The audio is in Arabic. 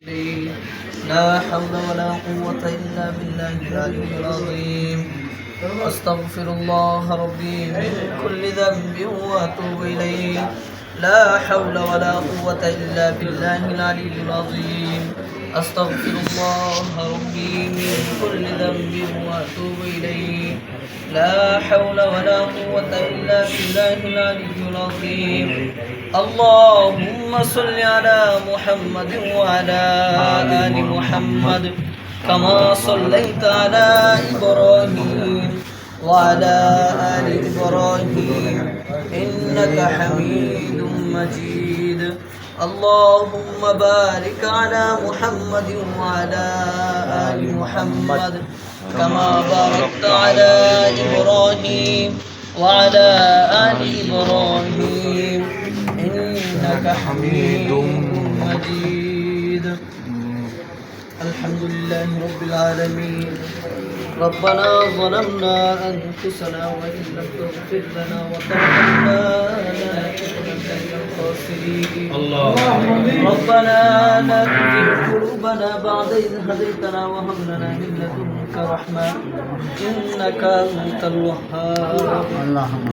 لا حول ولا قوة إلا بالله العلي العظيم. أستغفر الله ربي من كل ذنب وأتوب إليه. لا حول ولا قوة إلا بالله العلي العظيم. أستغفر الله ربي من كل ذنب وأتوب إليه. لا حول ولا قوة إلا بالله العلي العظيم. اللهم صل على محمد وعلى آل محمد كما صليت على إبراهيم وعلى آل إبراهيم إنك حميد مجيد. اللهم بارك على محمد وعلى آل محمد كما باركت على إبراهيم وعلى آل إبراهيم إنك حميد مجيد. الحمد لله رب العالمين. ربنا ظلمنا أنفسنا وإن لم تغفر لنا وترحمنا لنكونن من الخاسرين. ربنا لا تزغ قلوبنا بعد إذ هديتنا وهب لنا من لدنك رحمة إنك أنت الوهاب.